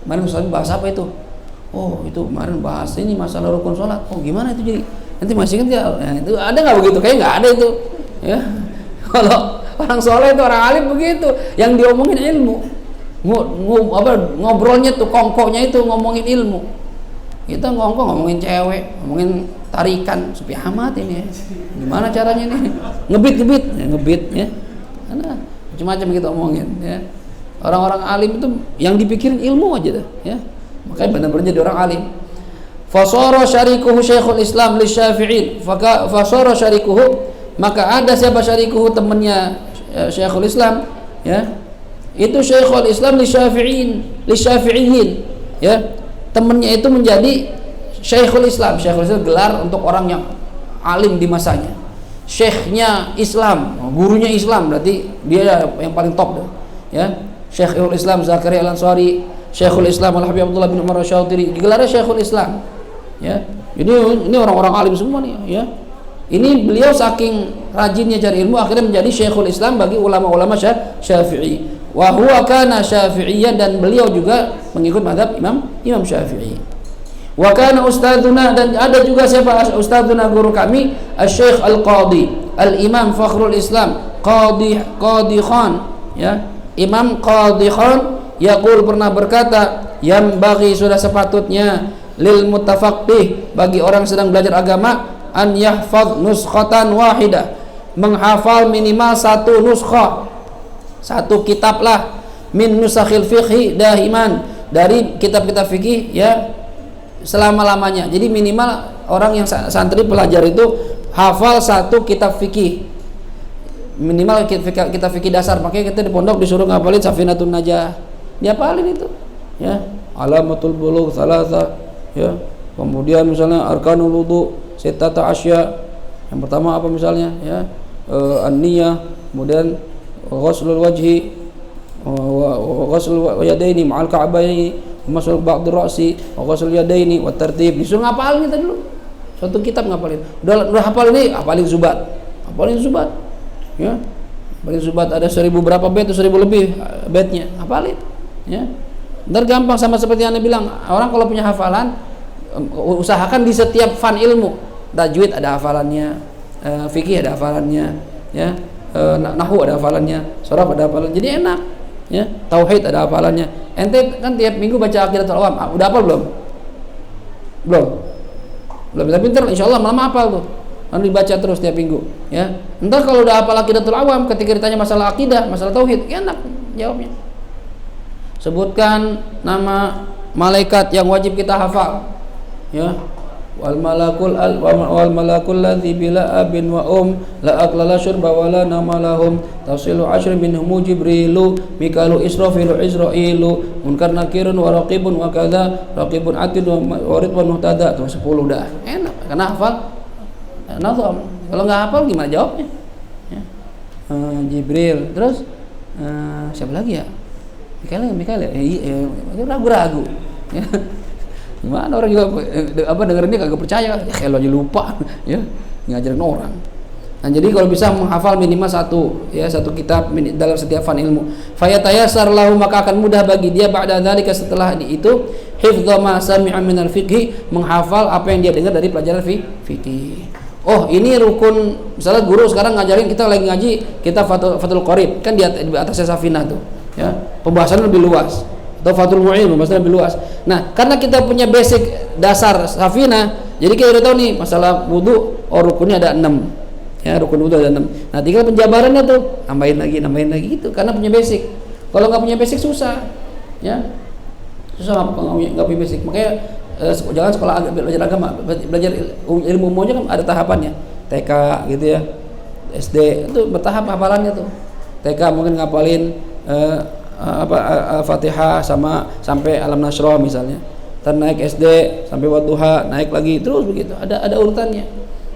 Kemarin Ustaz bahas apa itu? Oh, itu kemarin bahas ini masalah rukun sholat. Oh, gimana itu jadi? Nanti masih ingat ya? Itu ada nggak begitu? Kayaknya nggak ada itu. Kalau orang soleh itu, orang alim begitu, yang diomongin ilmu. Ngobrolnya tuh, kongkonya itu ngomongin ilmu. Kita ngomongin cewek, ngomongin tarikan, sepi amat ini. Gimana caranya nih? Ngebit ya. Karena macam-macam kita omongin, Orang-orang alim itu yang dipikirin ilmu aja dah, Makanya benar-benar jadi orang alim. Fasara syarikuhu Syekhul Islam li Syafi'in. Fasara syarikuhu, maka ada siapa syarikuhu, temannya Syekhul Islam, Itu Syekhul Islam li Syafi'in, Temannya itu menjadi Syekhul Islam. Syekhul Islam gelar untuk orang yang alim di masanya. Syekhnya Islam, gurunya Islam, berarti dia yang paling top dah, Syekhul Islam Zakaria Al-Ansari, Syekhul Islam Al-Habib Abdullah bin Umar Asy-Syautiri, gelarnya Syekhul Islam, Jadi ini orang-orang alim semua nih, Ini beliau saking rajinnya cari ilmu, akhirnya menjadi Syekhul Islam bagi ulama-ulama Syafi'i. Wa huwa kana Syafi'iyyan, dan beliau juga mengikut mazhab Imam Syafi'i. Wa kana ustadzuna, dan ada juga siapa ustadzuna, guru kami, Asy-Syaikh Al-Qadhi Al-Imam Fakhrul Islam Qadhi Khan, Imam Qadhi Khan yaqul, pernah berkata, yang bagi sudah sepatutnya lil mutafaqqih, bagi orang sedang belajar agama, an yahfaz nuskhatan wahidah, menghafal minimal 1 nuskhah, 1 kitab lah, min nusakhil fiqhi dahiman, dari kitab-kitab fikih selama-lamanya. Jadi minimal orang yang santri pelajar itu hafal 1 kitab fikih, minimal kitab fikih dasar. Makanya kita di pondok disuruh ngapalin Safinatun Najah, dihafalin itu, Alamatul Bulugh Thalatha, kemudian misalnya Arkanul Wudu Sittata Asya, yang pertama apa misalnya, An-Niyah, kemudian Ghuslul Wajhi, Ghuslul Yadaini ma'al Ka'baini, masuk ba'd ra'si, ghusl yadaini wa tartib. Disuruh ngapalin kita dulu. 1 kitab ngapalin. Udah hafal ini, hafalin Zubat. Hafalin Zubat. Hafalin Zubat ada 1000 berapa bait, 1000 lebih baitnya. Hafalin. Ntar gampang, sama seperti yang Anda bilang. Orang kalau punya hafalan, usahakan di setiap fan ilmu. Tajwid ada hafalannya, fikih ada hafalannya, nahwu ada hafalannya, sharaf ada hafalannya. Jadi enak. Tauhid ada hafalannya. Ente kan tiap minggu baca Aqidatul Awam, udah hafal belum? Belum. Tapi ntar insyaallah malam hafal tuh. Nanti dibaca terus tiap minggu, Ntar kalau udah hafal Aqidatul Awam, ketika ditanya masalah akidah, masalah tauhid, enak jawabnya. Sebutkan nama malaikat yang wajib kita hafal, wal malakul ladzi bila abin wa la aqlala syurba wa la nama lahum tafsilu asyr minhum jibrilu mikalu israfilu israilu munkar nakirun wa raqibun wa kadza raqibun atid wa ridwan muhtada. Tuh 10 dah enak karena hafal nazam. Kalau nggak hafal gimana jawabnya, Jibril, terus siapa lagi ya, Mikael ya, ragu-ragu. Gimana orang juga dengerin dia kagak percaya, kalau aja lupa, ngajarin orang. Nah, jadi kalau bisa menghafal minimal 1 kitab dalam setiap fan ilmu. Fayatayassar lahu, maka akan mudah bagi dia ba'da dzalika, setelah itu, hifdza ma sami'a minal fiqhi, menghafal apa yang dia dengar dari pelajaran fikih. Oh ini rukun, misalnya guru sekarang ngajarin kita lagi ngaji, kita Fathul Qorib kan di atasnya Safinah tuh, ya pembahasannya lebih luas, atau Fathul Mu'in pembahasannya lebih luas. Nah karena kita punya basic dasar Safinah, jadi kita udah tahu nih masalah wudu, oh rukunnya ada 6, ya rukun wudu ada 6. Nah tinggal penjabarannya tuh nambahin lagi gitu, karena punya basic. Kalau nggak punya basic susah, ya susah nggak punya basic. Makanya jangan sekolah belajar agama, belajar ilmu aja kan ada tahapannya, TK gitu ya, SD itu bertahap hafalannya tuh. TK mungkin ngapalin Al-Fatihah sampai Alam Nasrah misalnya, ntar naik SD sampai Wadduha, naik lagi terus begitu, ada urutannya.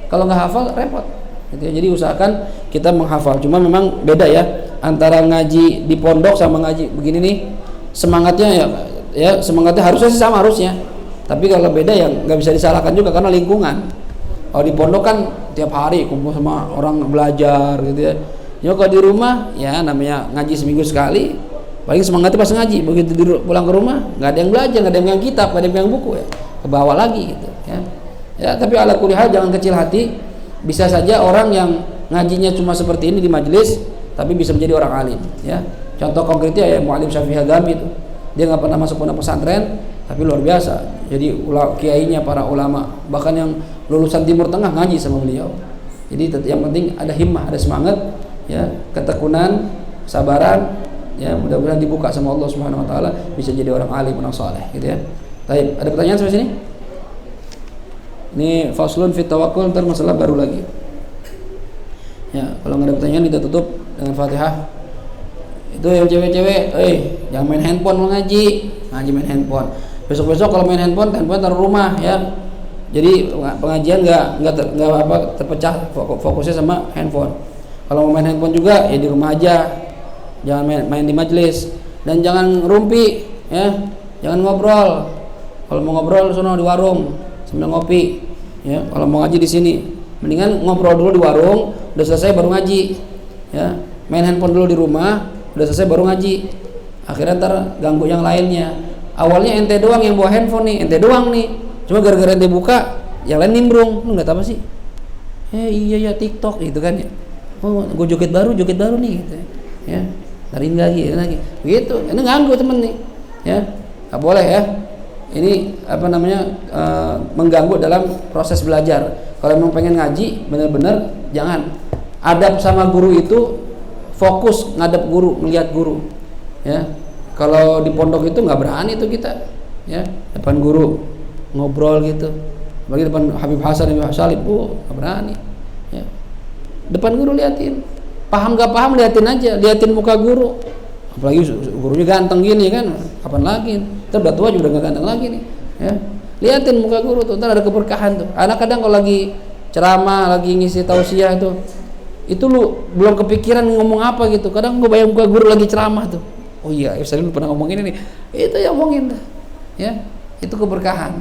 Kalau nggak hafal repot gitu ya. Jadi usahakan kita menghafal. Cuma memang beda ya antara ngaji di pondok sama ngaji begini nih, semangatnya ya semangatnya harusnya sih sama harusnya. Tapi kalau beda ya nggak bisa disalahkan juga karena lingkungan. Kalau di pondok kan tiap hari kumpul sama orang belajar gitu ya. Ya kalau di rumah ya namanya ngaji seminggu sekali, paling semangatnya pas ngaji. Begitu pulang ke rumah nggak ada yang belajar, nggak ada yang pegang kitab, nggak ada yang pegang buku ya, ke bawah lagi gitu ya. Ya tapi ala kulli hal jangan kecil hati. Bisa saja orang yang ngajinya cuma seperti ini di majelis, tapi bisa menjadi orang alim ya. Contoh konkretnya ya Mu'allim Syafi'i Hadami itu, dia nggak pernah masuk pondok pesantren tapi luar biasa jadi kiainya para ulama, bahkan yang lulusan Timur Tengah ngaji sama beliau. Jadi yang penting ada himmah, ada semangat ya, ketekunan, kesabaran ya, mudah-mudahan dibuka sama Allah Subhanahu wa taala bisa jadi orang alim, orang saleh gitu ya. Baik, ada pertanyaan sampai sini? Ini faslun fit tawakkul, ntar masalah baru lagi. Ya, kalau nggak ada pertanyaan kita tutup dengan Fatihah. Itu yang cewek-cewek, jangan main handphone mau ngaji main handphone. Besok-besok kalau main handphone taruh rumah ya. Jadi pengajian nggak terpecah fokusnya sama handphone. Kalau mau main handphone juga ya di rumah aja. Jangan main di majelis dan jangan rumpi ya. Jangan ngobrol. Kalau mau ngobrol sono di warung sambil ngopi ya. Kalau mau ngaji di sini mendingan ngobrol dulu di warung, udah selesai baru ngaji ya. Main handphone dulu di rumah, udah selesai baru ngaji. Akhirnya ntar ganggu yang lainnya. Awalnya ente doang yang bawa handphone nih, ente doang nih. Cuma gara-gara ente buka, yang lain nimbrung. Lu nggak tahu apa sih? Iya ya TikTok gitu kan ya. Oh, gue joget baru nih gitu ya. Tarin lagi. Begitu. Ini ganggu temen nih. Ya. Nggak boleh ya. Ini mengganggu dalam proses belajar. Kalau memang pengen ngaji, benar-benar jangan. Adab sama guru itu fokus ngadep guru, melihat guru. Ya. Kalau di pondok itu nggak berani tuh kita, ya depan guru ngobrol gitu, bagi depan Habib Hasan, Habib Salib, nggak berani. Ya. Depan guru liatin, paham nggak paham liatin muka guru. Apalagi gurunya ganteng gini kan, kapan lagi? Ntar udah tua juga nggak ganteng lagi nih. Ya. Liatin muka guru tuh, ntar ada keberkahan tuh. Anak kadang kalau lagi ceramah, lagi ngisi tausiah itu lu belum kepikiran ngomong apa gitu. Kadang gue bayang muka guru lagi ceramah tuh. Oh iya, saya dulu pernah ngomong ini nih. Itu yang ngomongin ya. Itu keberkahan.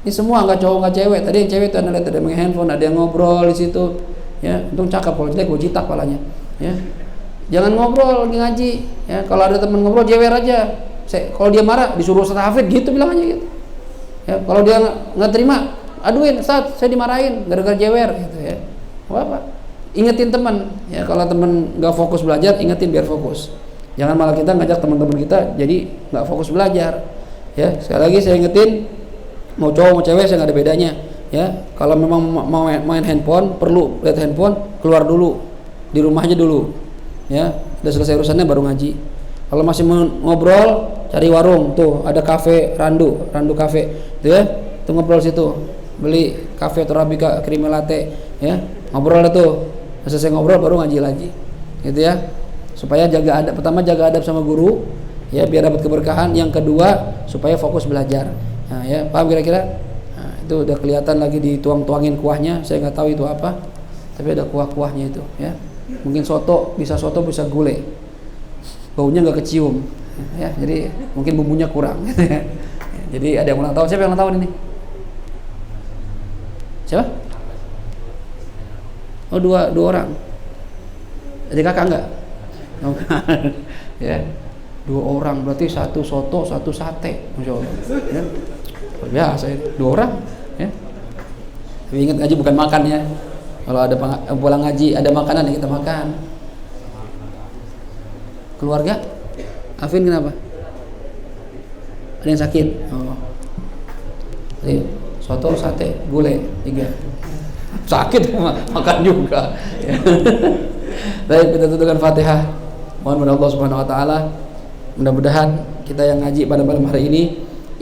Ini semua nggak cowok nggak cewek. Tadi yang cewek itu ada yang main handphone, ada yang ngobrol di situ. Ya, untung cakep, kalau jelek gue jitak palanya. Ya. Jangan ngobrol lagi ngaji. Ya, kalau ada teman ngobrol jewer aja. Kalau dia marah disuruh Ustaz Hafid gitu bilang aja gitu. Ya, kalau dia nggak terima, aduin, Ustaz, saya dimarahin gara-gara jewer gitu ya. Apa? Ingetin teman. Ya, kalau teman nggak fokus belajar, ingetin biar fokus. Jangan malah kita ngajak teman-teman kita jadi nggak fokus belajar. Ya, sekali lagi saya ingetin, mau cowok mau cewek saya nggak ada bedanya. Ya, kalau memang mau main handphone, perlu lihat handphone, keluar dulu, di rumah aja dulu. Ya, udah selesai urusannya baru ngaji. Kalau masih mau ngobrol, cari warung tuh, ada kafe Randu kafe, tuh ya, tuh ngobrol situ, beli kafe Torabika creamy latte, ya, ngobrol tuh, selesai ngobrol baru ngaji lagi, gitu ya. Supaya pertama jaga adab sama guru ya biar dapat keberkahan, yang kedua supaya fokus belajar. Nah ya, paham kira-kira? Nah, itu udah kelihatan lagi dituang-tuangin kuahnya, saya nggak tahu itu apa, tapi ada kuah-kuahnya itu ya. Mungkin soto bisa gulai, baunya nggak kecium ya, jadi mungkin bumbunya kurang. Jadi ada yang ulang tahun, siapa yang ulang tahun ini? Siapa? Oh dua orang. Jadi kakak enggak? Ya, 2 orang berarti 1 soto 1 sate, masya Allah ya. Biasa ya, 2 orang ya. Tapi ingat aja bukan makan ya, Kalau ada pulang ngaji, ada makanan ya kita makan. Keluarga? Afin kenapa? Ada yang sakit? Oh. Jadi, soto, sate, gulai 3. Sakit makan juga. Baik, kita tutupkan Fatihah. Mohon kepada Allah Subhanahu wa taala, mudah-mudahan kita yang ngaji pada malam hari ini,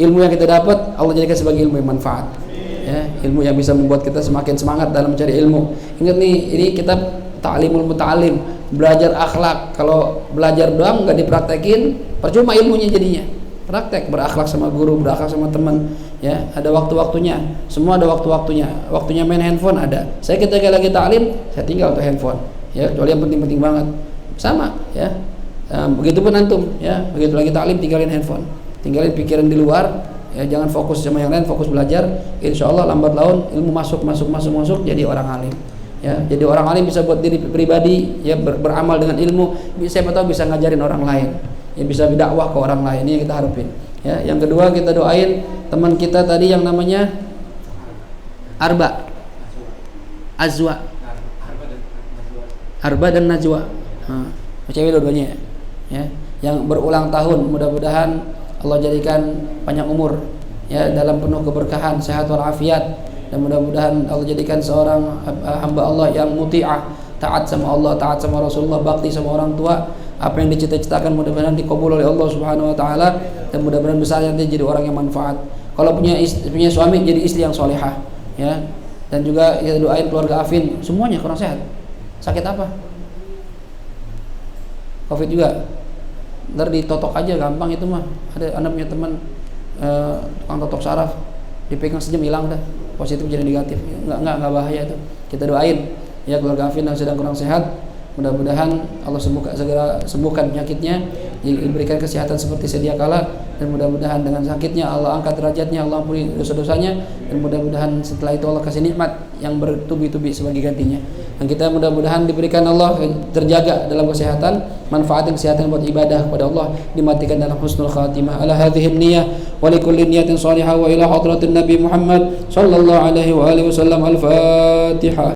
ilmu yang kita dapat Allah jadikan sebagai ilmu yang manfaat. Ya, ilmu yang bisa membuat kita semakin semangat dalam mencari ilmu. Ingat nih, ini kitab Ta'limul Muta'allim, belajar akhlak. Kalau belajar doang nggak dipraktekin, percuma ilmunya jadinya. Praktek, berakhlak sama guru, berakhlak sama teman, ya, ada waktu-waktunya. Semua ada waktu-waktunya. Waktunya main handphone ada. Saya ketika lagi ta'lim, saya tinggal tuh handphone. Ya, kecuali yang penting-penting banget. Sama, ya. Begitupun antum, ya. Begitu lagi ta'lim, tinggalin handphone. Tinggalin pikiran di luar. Ya, jangan fokus sama yang lain, fokus belajar. Insya Allah lambat laun ilmu masuk jadi orang alim. Ya, jadi orang alim bisa buat diri pribadi, ya, beramal dengan ilmu. Siapa tahu bisa ngajarin orang lain, ya, bisa berdakwah ke orang lain. Ini yang kita harapin. Ya, yang kedua kita doain teman kita tadi yang namanya Azwa, Arba dan Najwa. Cewek dua-duanya, ya, yang berulang tahun. Mudah-mudahan Allah jadikan panjang umur, ya, dalam penuh keberkahan, sehat walafiat, dan mudah-mudahan Allah jadikan seorang hamba Allah yang muti'ah, taat sama Allah, taat sama Rasulullah, bakti sama orang tua. Apa yang dicita-citakan mudah-mudahan dikabul oleh Allah Subhanahu wa taala, dan mudah-mudahan besar nanti jadi orang yang manfaat. Kalau punya suami jadi istri yang solehah, ya. Dan juga kita doain keluarga Afin semuanya kurang sehat. Sakit apa? Covid juga. Ntar ditotok aja, gampang itu mah. Ada anak punya teman tukang totok saraf, dipegang sejam hilang udah, positif jadi negatif. Enggak bahaya itu. Kita doain ya keluarga Afin yang sedang kurang sehat, mudah-mudahan Allah segera sembuhkan penyakitnya, diberikan kesehatan seperti sedia kala, dan mudah-mudahan dengan sakitnya Allah angkat derajatnya, Allah ampuni dosa-dosanya, dan mudah-mudahan setelah itu Allah kasih nikmat yang bertubi-tubi sebagai gantinya. Dan kita mudah-mudahan diberikan Allah terjaga dalam kesehatan, manfaatkan kesehatan buat ibadah kepada Allah, dimatikan dalam husnul khatimah. Ala hadhihi niyyah wa likulli niyatin salihah wa ila hadratin Nabi Muhammad sallallahu alaihi wa alihi wasallam. Al-Fatihah.